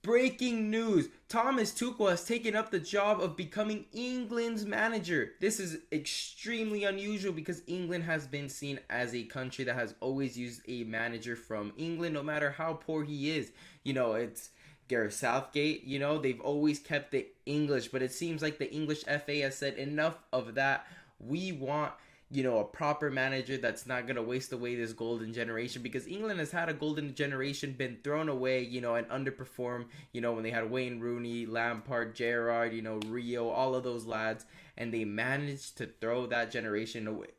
Breaking news. Thomas Tuchel has taken up the job of becoming England's manager. This is extremely unusual because England has been seen as a country that has always used a manager from England, no matter how poor he is. It's Gareth Southgate. They've always kept the English, but it seems like the English FA has said enough of that. We want a proper manager that's not going to waste away this golden generation, because England has had a golden generation been thrown away, and underperform, when they had Wayne Rooney, Lampard, Gerrard, Rio, all of those lads, and they managed to throw that generation away.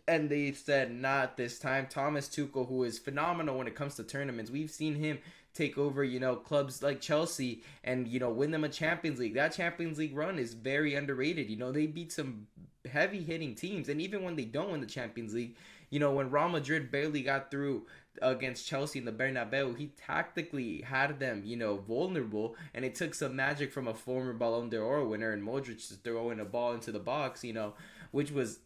And they said, not this time. Thomas Tuchel, who is phenomenal when it comes to tournaments. We've seen him take over, clubs like Chelsea and, win them a Champions League. That Champions League run is very underrated. They beat some heavy hitting teams. And even when they don't win the Champions League, when Real Madrid barely got through against Chelsea in the Bernabeu, he tactically had them, vulnerable. And it took some magic from a former Ballon d'Or winner and Modric to throw in a ball into the box, which was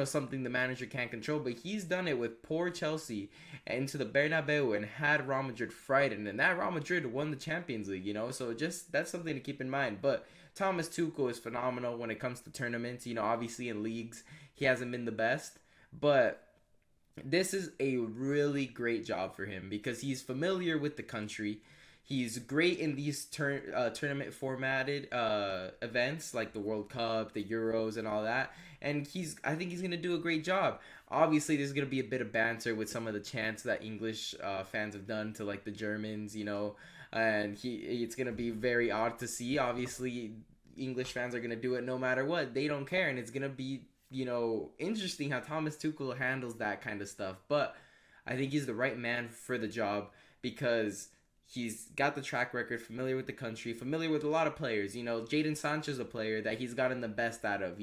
something the manager can't control. But he's done it with poor Chelsea into the Bernabeu and had Real Madrid frightened, and that Real Madrid won the Champions League, so just that's something to keep in mind. But Thomas Tuchel is phenomenal when it comes to tournaments. Obviously in leagues he hasn't been the best, but this is a really great job for him because he's familiar with the country. He's great in these tournament formatted events like the World Cup, the Euros, and all that. And I think he's going to do a great job. Obviously, there's going to be a bit of banter with some of the chants that English fans have done to like the Germans, and it's going to be very odd to see. Obviously, English fans are going to do it no matter what. They don't care, and it's going to be, interesting how Thomas Tuchel handles that kind of stuff. But I think he's the right man for the job because he's got the track record, familiar with the country, familiar with a lot of players. Jadon Sancho's a player that he's gotten the best out of,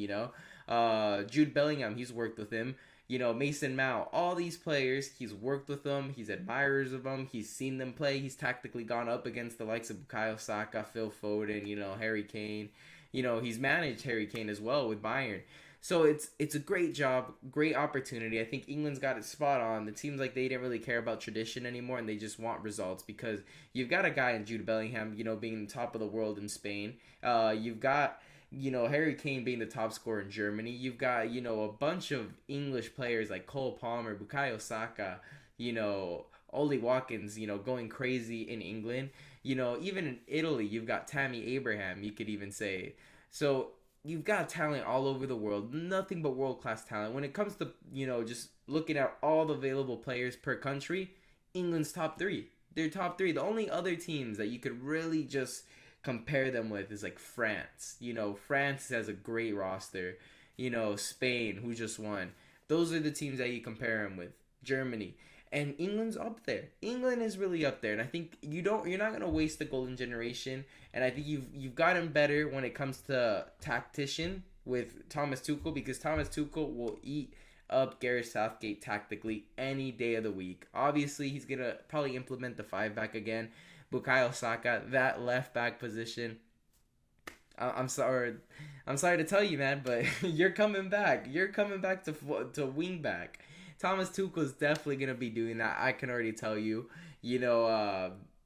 Jude Bellingham, he's worked with him. Mason Mount, all these players, he's worked with them. He's admirers of them. He's seen them play. He's tactically gone up against the likes of Bukayo Saka, Phil Foden, Harry Kane. He's managed Harry Kane as well with Bayern. So it's a great job, great opportunity. I think England's got it spot on. It seems like they didn't really care about tradition anymore, and they just want results because you've got a guy in Jude Bellingham, being the top of the world in Spain. You've got, Harry Kane being the top scorer in Germany. You've got, a bunch of English players like Cole Palmer, Bukayo Saka, Oli Watkins, going crazy in England. Even in Italy, you've got Tammy Abraham, you could even say. So you've got talent all over the world, nothing but world-class talent. When it comes to, just looking at all the available players per country, England's top three. They're top three. The only other teams that you could really just compare them with is like France. France has a great roster. Spain, who just won. Those are the teams that you compare them with. Germany. And England's up there. England is really up there, and I think you're not gonna waste the golden generation. And I think you've gotten better when it comes to tactician with Thomas Tuchel, because Thomas Tuchel will eat up Gareth Southgate tactically any day of the week. Obviously, he's gonna probably implement the 5-back again. Bukayo Saka, that left back position. I'm sorry to tell you, man, but you're coming back. You're coming back to wing back. Thomas Tuchel is definitely going to be doing that. I can already tell you.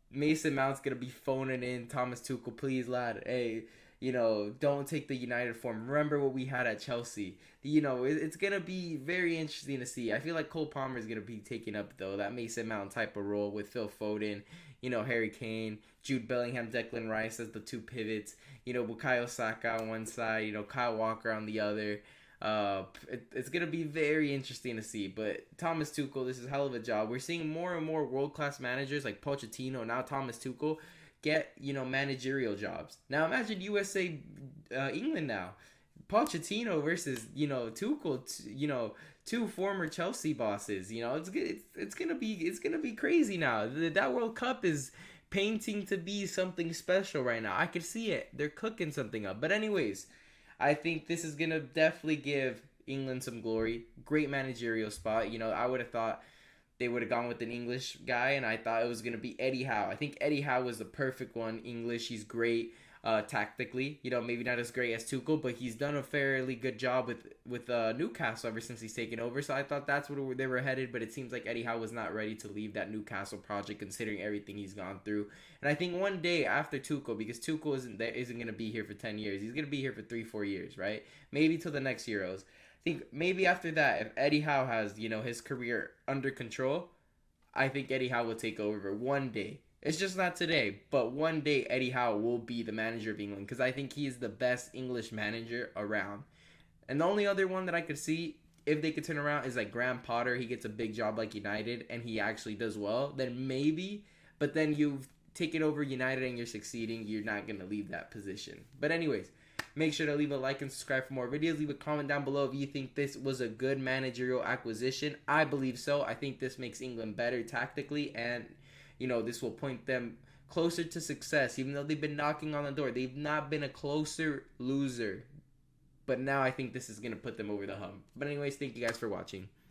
Mason Mount's going to be phoning in. Thomas Tuchel, please, lad. Hey, don't take the United form. Remember what we had at Chelsea. It's going to be very interesting to see. I feel like Cole Palmer is going to be taking up, though, that Mason Mount type of role with Phil Foden, Harry Kane, Jude Bellingham, Declan Rice as the two pivots. Bukayo Saka on one side, Kyle Walker on the other. It's going to be very interesting to see. But Thomas Tuchel, this is a hell of a job. We're seeing more and more world-class managers like Pochettino, now Thomas Tuchel, get, managerial jobs. Now imagine USA, England now. Pochettino versus, Tuchel, two former Chelsea bosses. It's gonna be crazy now. That World Cup is painting to be something special right now. I could see it. They're cooking something up. But anyways, I think this is going to definitely give England some glory. Great managerial spot. I would have thought they would have gone with an English guy, and I thought it was going to be Eddie Howe. I think Eddie Howe was the perfect one. English, he's great. tactically. You know, maybe not as great as Tuchel, but he's done a fairly good job with Newcastle ever since he's taken over. So I thought that's where they were headed, but it seems like Eddie Howe was not ready to leave that Newcastle project considering everything he's gone through. And I think one day after Tuchel, because Tuchel isn't going to be here for 10 years. He's going to be here for 3-4 years, right? Maybe till the next Euros. I think maybe after that, if Eddie Howe has, you know, his career under control, I think Eddie Howe will take over one day. It's just not today, but one day Eddie Howe will be the manager of England because I think he is the best English manager around. And the only other one that I could see if they could turn around is like Graham Potter. He gets a big job like United and he actually does well. Then maybe, but then you've taken over United and you're succeeding. You're not going to leave that position. But anyways, make sure to leave a like and subscribe for more videos. Leave a comment down below if you think this was a good managerial acquisition. I believe so. I think this makes England better tactically and, you know, this will point them closer to success. Even though they've been knocking on the door, they've not been a closer loser. But now I think this is going to put them over the hump. But anyways, thank you guys for watching.